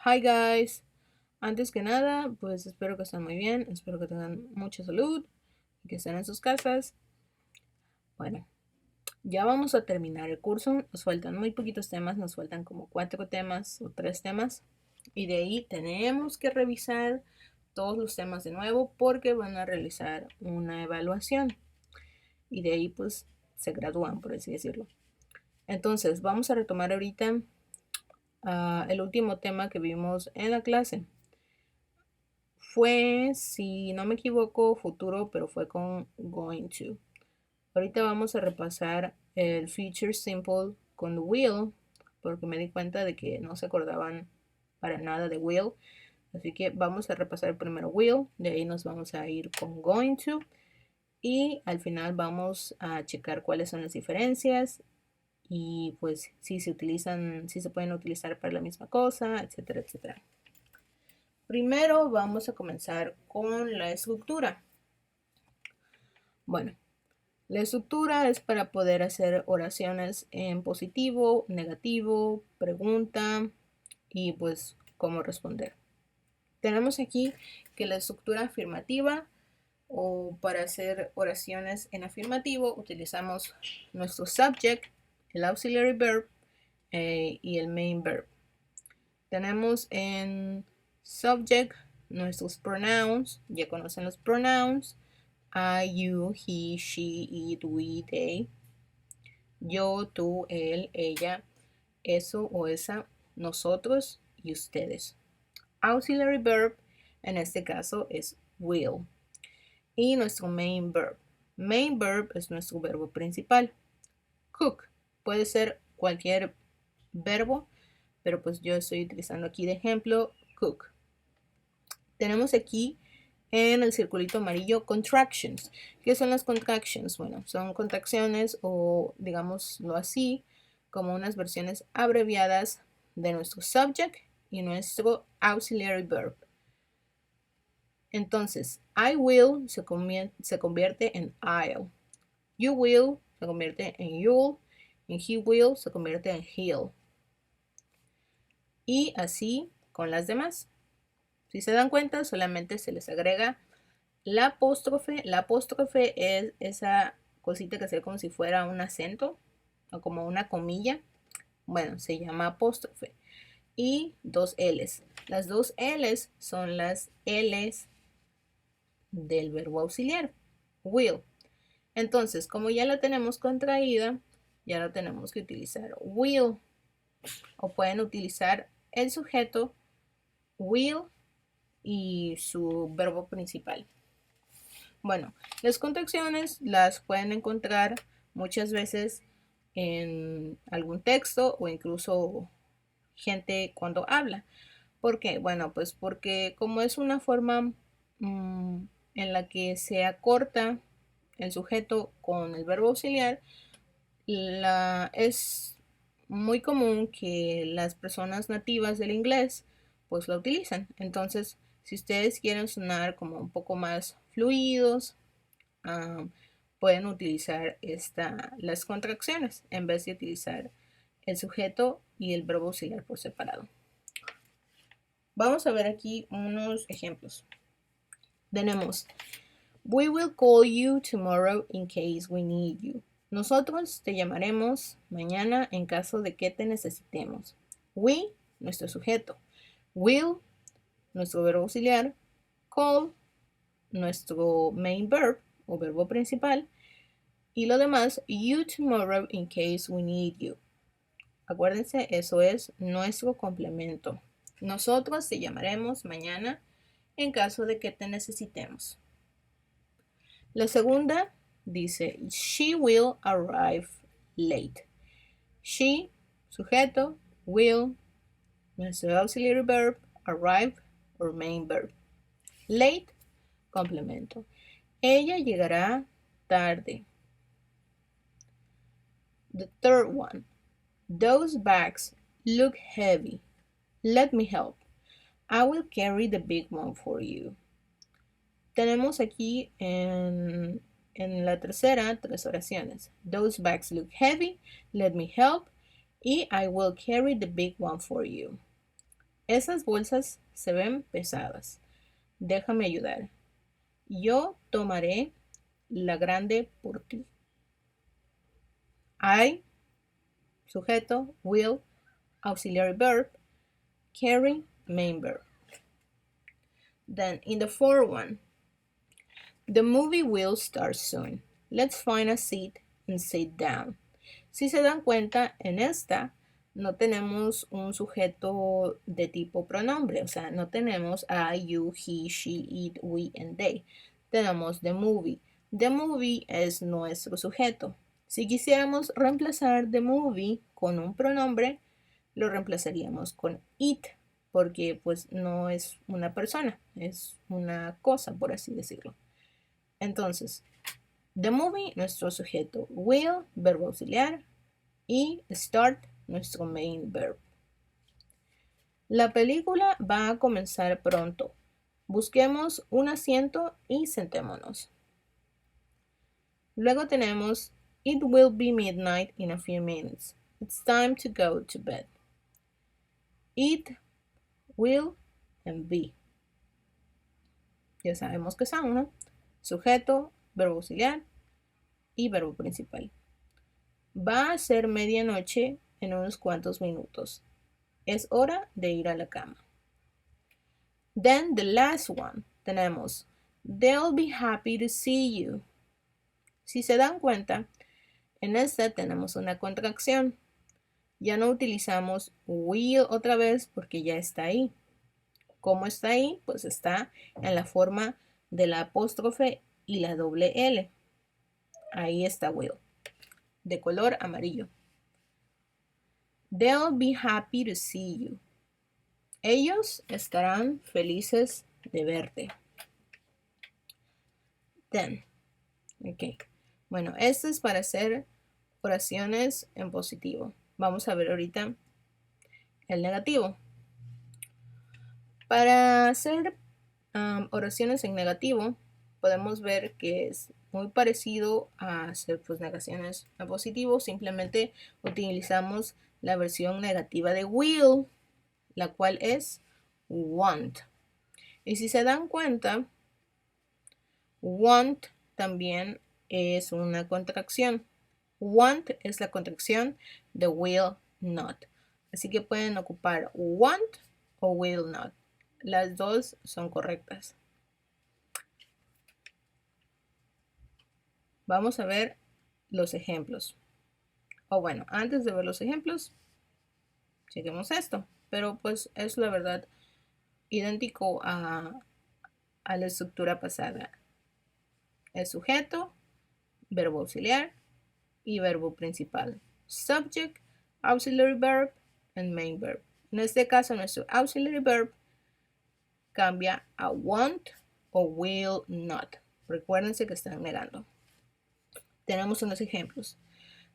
Hi guys, antes que nada, pues espero que estén muy bien, espero que tengan mucha salud y que estén en sus casas. Bueno, ya vamos a terminar el curso, nos faltan muy poquitos temas, nos faltan como 4 temas o 3 temas y de ahí tenemos que revisar todos los temas de nuevo porque van a realizar una evaluación y de ahí pues se gradúan, por así decirlo. Entonces, vamos a retomar ahorita el último tema que vimos en la clase. Fue, si no me equivoco, futuro, pero fue con going to. Ahorita vamos a repasar el future simple con will, porque me di cuenta de que no se acordaban para nada de will. Así que vamos a repasar primero will, de ahí nos vamos a ir con going to y al final vamos a checar cuáles son las diferencias y pues si se utilizan, si se pueden utilizar para la misma cosa, etcétera, etcétera. Primero vamos a comenzar con la estructura. Bueno, la estructura es para poder hacer oraciones en positivo, negativo, pregunta y pues cómo responder. Tenemos aquí que la estructura afirmativa o para hacer oraciones en afirmativo utilizamos nuestro subject, el auxiliary verb y el main verb. Tenemos en subject nuestros pronouns, ya conocen los pronouns, I, you, he, she, it, we, they. Yo, tú, él, ella, eso o esa, nosotros y ustedes. Auxiliary verb en este caso es will. Y nuestro main verb. Main verb es nuestro verbo principal. Cook puede ser cualquier verbo, pero pues yo estoy utilizando aquí de ejemplo cook. Tenemos aquí en el circulito amarillo contractions. ¿Qué son las contractions? Bueno, son contracciones o digámoslo así, como unas versiones abreviadas de nuestro subject y nuestro auxiliary verb. Entonces, I will se convierte en I'll. You will se convierte en you'll. And he will se convierte en he'll. Y así con las demás. Si se dan cuenta, solamente se les agrega la apóstrofe. La apóstrofe es esa cosita que se ve como si fuera un acento o como una comilla. Bueno, se llama apóstrofe. Y 2 L's. Las 2 L's son las L's del verbo auxiliar, will. Entonces, como ya la tenemos contraída, ya no tenemos que utilizar will. O pueden utilizar el sujeto will y su verbo principal. Bueno, las contracciones las pueden encontrar muchas veces en algún texto o incluso gente cuando habla. ¿Por qué? Bueno, pues porque como es una forma en la que se acorta el sujeto con el verbo auxiliar, es muy común que las personas nativas del inglés pues la utilizan. Entonces, si ustedes quieren sonar como un poco más fluidos, pueden utilizar las contracciones en vez de utilizar el sujeto y el verbo auxiliar por separado. Vamos a ver aquí unos ejemplos. Tenemos, we will call you tomorrow in case we need you. Nosotros te llamaremos mañana en caso de que te necesitemos. We, nuestro sujeto. Will, nuestro verbo auxiliar. Call, nuestro main verb o verbo principal. Y lo demás, you tomorrow in case we need you. Acuérdense, eso es nuestro complemento. Nosotros te llamaremos mañana en caso de que te necesitemos. La segunda dice, she will arrive late. She, sujeto, will, nuestro auxiliary verb, arrive, or main verb. Late, complemento. Ella llegará tarde. The third one, those bags look heavy. Let me help. I will carry the big one for you. Tenemos aquí en la tercera 3 oraciones. Those bags look heavy. Let me help. Y I will carry the big one for you. Esas bolsas se ven pesadas. Déjame ayudar. Yo tomaré la grande por ti. I, sujeto, will, auxiliary verb, carry, main verb. Then in the fourth one, the movie will start soon. Let's find a seat and sit down. Si se dan cuenta, en esta no tenemos un sujeto de tipo pronombre, o sea, no tenemos I, you, he, she, it, we, and they. Tenemos the movie. The movie es nuestro sujeto. Si quisiéramos reemplazar the movie con un pronombre, lo reemplazaríamos con it, porque pues no es una persona, es una cosa, por así decirlo. Entonces, the movie, nuestro sujeto, will, verbo auxiliar, y start, nuestro main verb. La película va a comenzar pronto. Busquemos un asiento y sentémonos. Luego tenemos It will be midnight in a few minutes. It's time to go to bed. It, will, and be. Ya sabemos que son, ¿no? Sujeto, verbo auxiliar y verbo principal. Va a ser medianoche en unos cuantos minutos. Es hora de ir a la cama. Then the last one, tenemos They'll be happy to see you. Si se dan cuenta, en esta tenemos una contracción. Ya no utilizamos will otra vez porque ya está ahí. ¿Cómo está ahí? Pues está en la forma de la apóstrofe y la doble L. Ahí está will, de color amarillo. They'll be happy to see you. Ellos estarán felices de verte. Then. Ok. Bueno, esto es para hacer oraciones en positivo. Vamos a ver ahorita el negativo. Para hacer oraciones en negativo, podemos ver que es muy parecido a hacer pues, negaciones en positivo. Simplemente utilizamos la versión negativa de will, la cual es want. Y si se dan cuenta, want también es una contracción. Want es la contracción de will not. Así que pueden ocupar want o will not. Las dos son correctas. Vamos a ver los ejemplos. O bueno, antes de ver los ejemplos, chequemos esto. Pero pues es la verdad idéntico a la estructura pasada. El sujeto, verbo auxiliar y verbo principal. Subject, auxiliary verb and main verb. En este caso, nuestro auxiliary verb cambia a want o will not. Recuérdense que están negando. Tenemos unos ejemplos.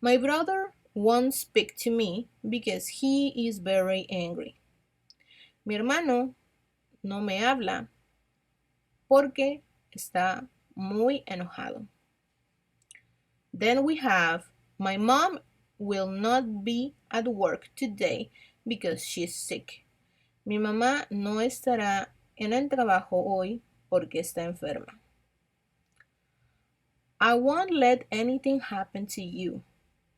My brother won't speak to me because he is very angry. Mi hermano no me habla porque está muy enojado. Then we have, my mom will not be at work today because she's sick. Mi mamá no estará en el trabajo hoy porque está enferma. I won't let anything happen to you.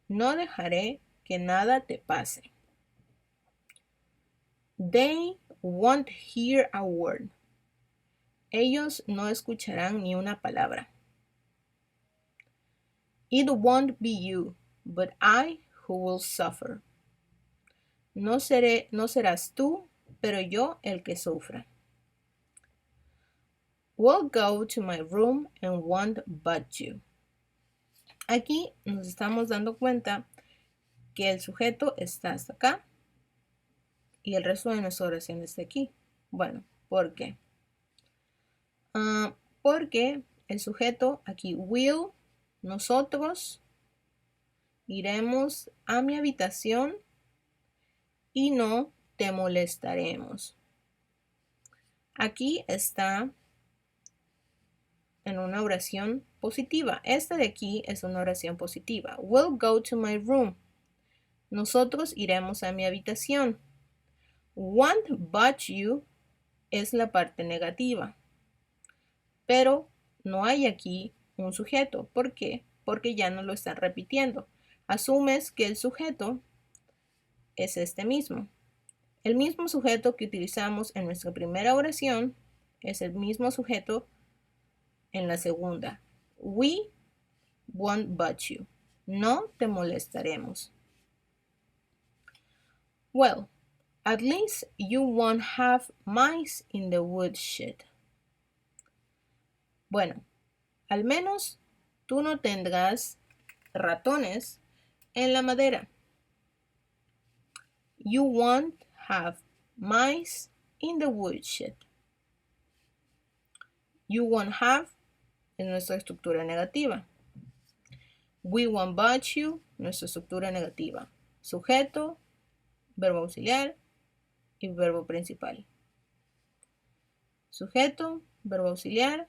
No dejaré que nada te pase. They won't hear a word. Ellos no escucharán ni una palabra. It won't be you, but I who will suffer. No serás tú, pero yo el que sufra. We'll go to my room and won't but you. Aquí nos estamos dando cuenta que el sujeto está hasta acá y el resto de nuestra oración está aquí. Bueno, ¿por qué? Porque el sujeto aquí will, nosotros iremos a mi habitación y no te molestaremos. Aquí está en una oración positiva. Esta de aquí es una oración positiva. We'll go to my room. Nosotros iremos a mi habitación. Want but you es la parte negativa, pero no hay aquí un sujeto. ¿Por qué? Porque ya no lo están repitiendo. Asumes que el sujeto es este mismo. El mismo sujeto que utilizamos en nuestra primera oración es el mismo sujeto en la segunda. We won't but you. No te molestaremos. Well, at least you won't have mice in the woodshed. Bueno, al menos tú no tendrás ratones en la madera. You won't have mice in the woodshed. You won't have es nuestra estructura negativa. We won't but you, nuestra estructura negativa. Sujeto, verbo auxiliar y verbo principal. Sujeto, verbo auxiliar,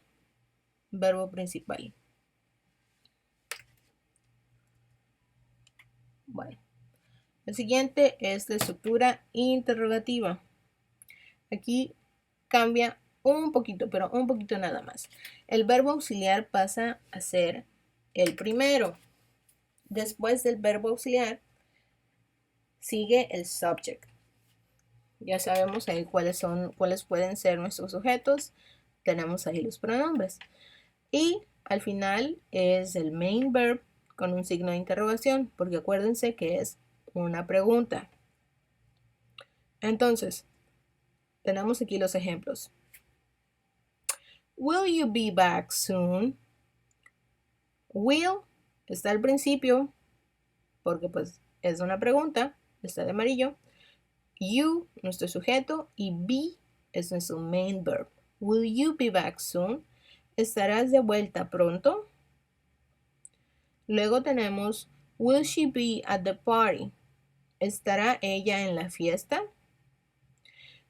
verbo principal. Bueno, el siguiente es la estructura interrogativa. Aquí cambia un poquito, pero un poquito nada más. El verbo auxiliar pasa a ser el primero. Después del verbo auxiliar sigue el subject. Ya sabemos ahí cuáles pueden ser nuestros sujetos. Tenemos ahí los pronombres. Y al final es el main verb con un signo de interrogación, porque acuérdense que es una pregunta. Entonces, tenemos aquí los ejemplos. Will you be back soon? Will está al principio, porque pues es una pregunta, está de amarillo. You, nuestro sujeto, y be es nuestro main verb. Will you be back soon? ¿Estarás de vuelta pronto? Luego tenemos will she be at the party? ¿Estará ella en la fiesta?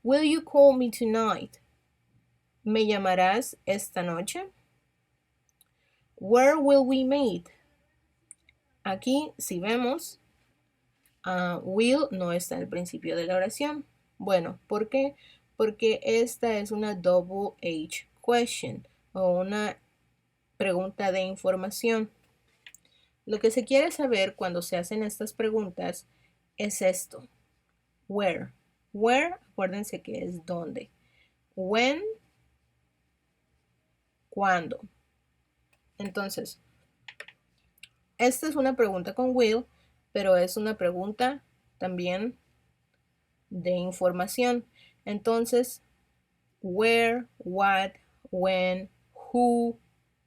Will you call me tonight? ¿Me llamarás esta noche? Where will we meet? Aquí, si vemos, will no está al principio de la oración. Bueno, ¿por qué? Porque esta es una double H question o una pregunta de información. Lo que se quiere saber cuando se hacen estas preguntas es esto. Where. Where, acuérdense que es dónde. When, cuándo. Entonces, esta es una pregunta con will, pero es una pregunta también de información. Entonces, where, what, when, who,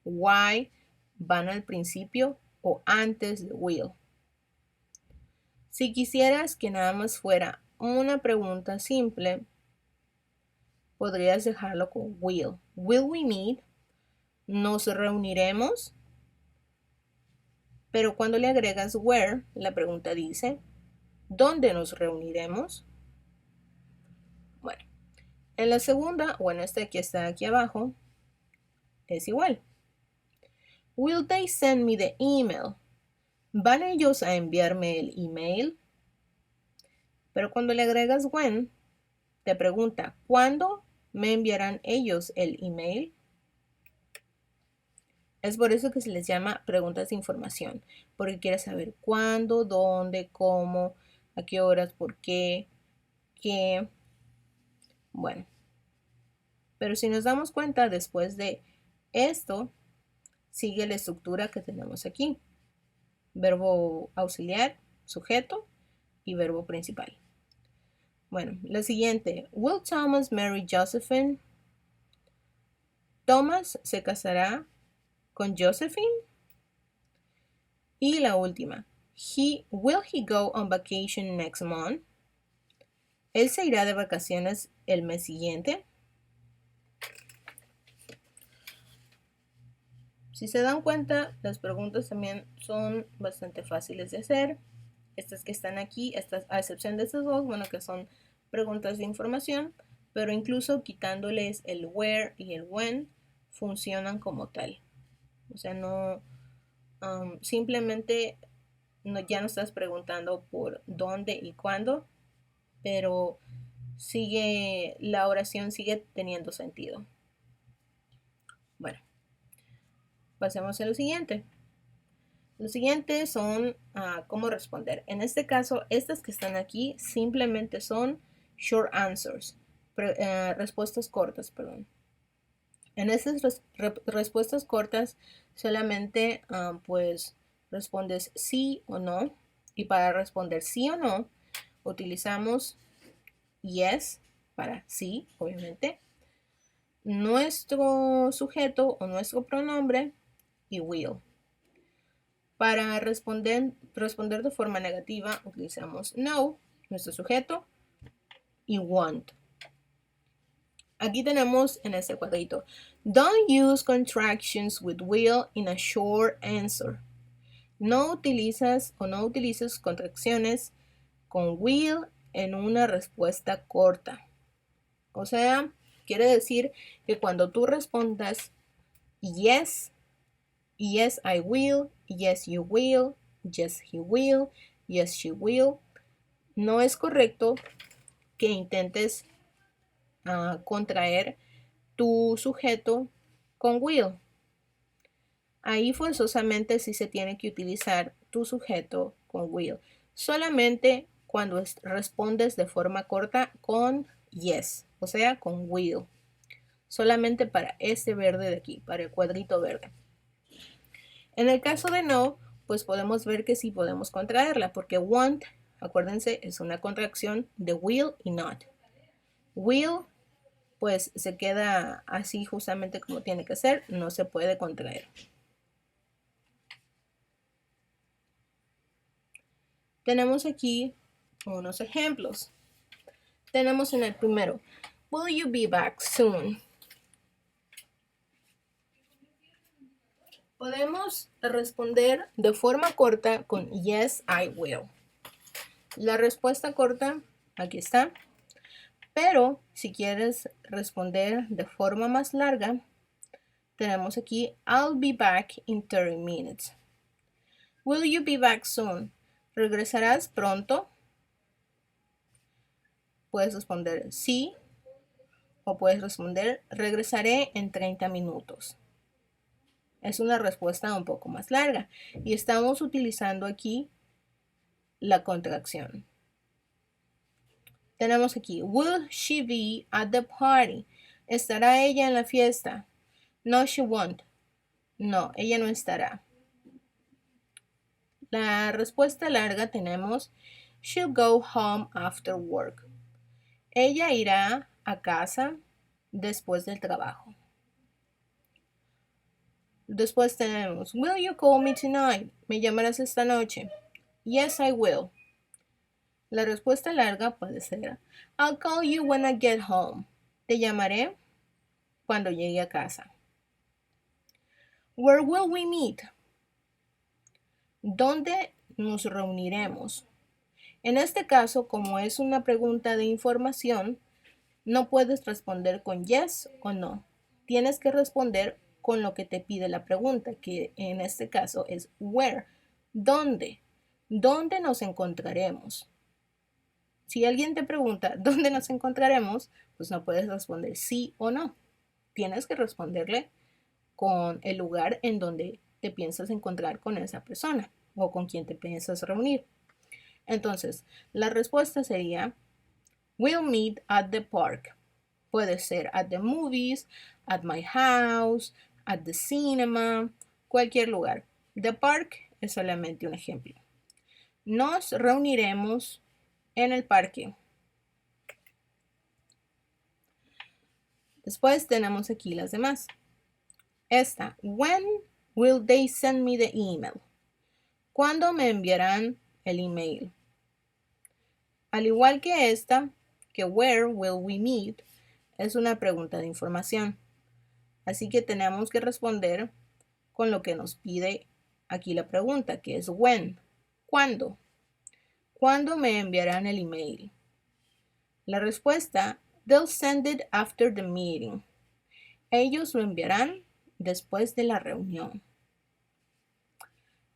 why van al principio o antes de will. Si quisieras que nada más fuera una pregunta simple, podrías dejarlo con will. Will we meet? Nos reuniremos. Pero cuando le agregas where, la pregunta dice, ¿dónde nos reuniremos? Bueno, en la segunda, o en esta que está aquí abajo, es igual. Will they send me the email? ¿Van ellos a enviarme el email? Pero cuando le agregas when, te pregunta, ¿cuándo me enviarán ellos el email? Es por eso que se les llama preguntas de información, porque quiere saber cuándo, dónde, cómo, a qué horas, por qué, qué. Bueno, pero si nos damos cuenta, después de esto, sigue la estructura que tenemos aquí. Verbo auxiliar, sujeto y verbo principal. Bueno, la siguiente. Will Thomas marry Josephine? Thomas se casará con Josephine. Y la última. Will he go on vacation next month? ¿Él se irá de vacaciones el mes siguiente? Si se dan cuenta, las preguntas también son bastante fáciles de hacer. Estas que están aquí, a excepción de estas dos, bueno, que son preguntas de información, pero incluso quitándoles el where y el when, funcionan como tal. O sea, no, simplemente ya no estás preguntando por dónde y cuándo, pero la oración sigue teniendo sentido. Bueno, pasemos a lo siguiente. Lo siguiente son cómo responder. En este caso, estas que están aquí simplemente son short answers, respuestas cortas, perdón. En estas respuestas cortas solamente pues respondes sí o no. Y para responder sí o no, utilizamos yes para sí, obviamente, nuestro sujeto o nuestro pronombre y will. Para responder de forma negativa, utilizamos no, nuestro sujeto, y want. Aquí tenemos en este cuadrito, don't use contractions with will in a short answer. No utilices contracciones con will en una respuesta corta. O sea, quiere decir que cuando tú respondas yes, yes I will, yes you will, yes he will, yes she will, no es correcto que intentes contraer tu sujeto con will. Ahí forzosamente sí se tiene que utilizar tu sujeto con will. Solamente cuando respondes de forma corta con yes, o sea, con will. Solamente para este verde de aquí, para el cuadrito verde. En el caso de no, pues podemos ver que sí podemos contraerla, porque want, acuérdense, es una contracción de will y not. Will, pues se queda así justamente como tiene que ser, no se puede contraer. Tenemos aquí unos ejemplos. Tenemos en el primero, will you be back soon? Podemos responder de forma corta con yes, I will. La respuesta corta, aquí está. Pero si quieres responder de forma más larga, tenemos aquí, I'll be back in 30 minutes. Will you be back soon? ¿Regresarás pronto? Puedes responder sí o puedes responder regresaré en 30 minutos. Es una respuesta un poco más larga y estamos utilizando aquí la contracción. Tenemos aquí, will she be at the party? ¿Estará ella en la fiesta? No, she won't. No, ella no estará. La respuesta larga tenemos, she'll go home after work. Ella irá a casa después del trabajo. Después tenemos, will you call me tonight? ¿Me llamarás esta noche? Yes, I will. La respuesta larga puede ser, I'll call you when I get home. Te llamaré cuando llegue a casa. Where will we meet? ¿Dónde nos reuniremos? En este caso, como es una pregunta de información, no puedes responder con yes o no. Tienes que responder con lo que te pide la pregunta, que en este caso es where. ¿Dónde? ¿Dónde nos encontraremos? Si alguien te pregunta dónde nos encontraremos, pues no puedes responder sí o no. Tienes que responderle con el lugar en donde te piensas encontrar con esa persona o con quien te piensas reunir. Entonces, la respuesta sería, we'll meet at the park. Puede ser at the movies, at my house, at the cinema, cualquier lugar. The park es solamente un ejemplo. Nos reuniremos en el parque. Después tenemos aquí las demás. Esta, when will they send me the email? ¿Cuándo me enviarán el email? Al igual que esta, que where will we meet, es una pregunta de información. Así que tenemos que responder con lo que nos pide aquí la pregunta, que es when. ¿Cuándo? ¿Cuándo me enviarán el email? La respuesta, they'll send it after the meeting. Ellos lo enviarán después de la reunión.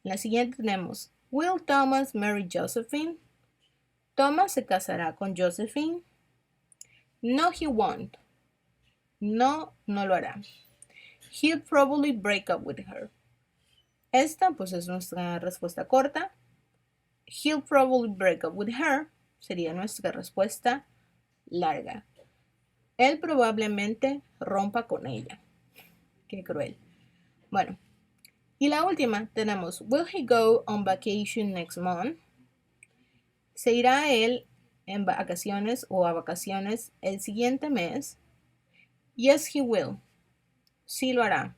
En la siguiente tenemos, will Thomas marry Josephine? ¿Thomas se casará con Josephine? No, he won't. No, no lo hará. He'll probably break up with her. Esta pues es nuestra respuesta corta. He'll probably break up with her sería nuestra respuesta larga. Él probablemente rompa con ella. Qué cruel. Bueno, y la última tenemos, will he go on vacation next month? ¿Se irá él en vacaciones o a vacaciones el siguiente mes? Yes, he will. Sí lo hará.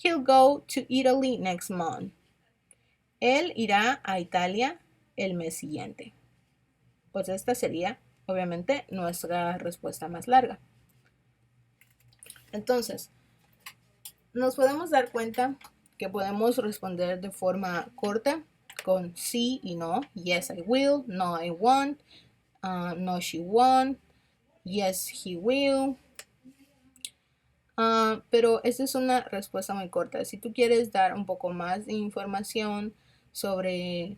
He'll go to Italy next month. Él irá a Italia el mes siguiente. Pues esta sería, obviamente, nuestra respuesta más larga. Entonces, nos podemos dar cuenta que podemos responder de forma corta con sí y no. Yes, I will. No, I won't. No, she won't. Yes, he will. Pero esta es una respuesta muy corta. Si tú quieres dar un poco más de información sobre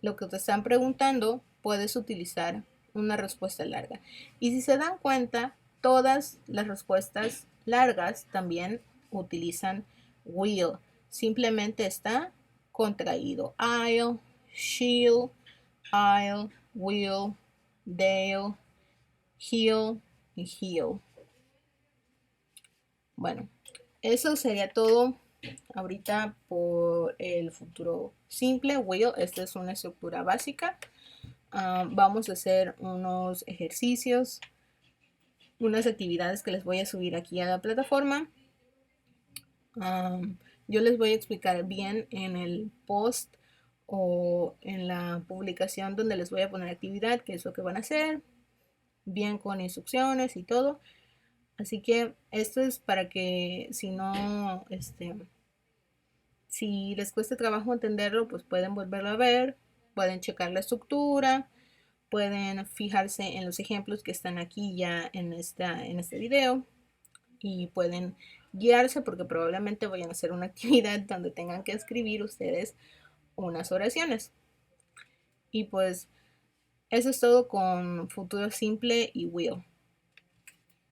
lo que te están preguntando, puedes utilizar una respuesta larga. Y si se dan cuenta, todas las respuestas largas también utilizan will. Simplemente está contraído. I'll, she'll, I'll, will, they'll, he'll y he'll. Bueno, eso sería todo ahorita por el futuro simple. Will, esta es una estructura básica. Vamos a hacer unos ejercicios, unas actividades que les voy a subir aquí a la plataforma. Yo les voy a explicar bien en el post o en la publicación donde les voy a poner actividad, qué es lo que van a hacer, bien con instrucciones y todo. Así que esto es para que si no, si les cuesta trabajo entenderlo, pues pueden volverlo a ver, pueden checar la estructura, pueden fijarse en los ejemplos que están aquí ya en este video y pueden guiarse porque probablemente vayan a hacer una actividad donde tengan que escribir ustedes unas oraciones. Y pues eso es todo con futuro simple y will.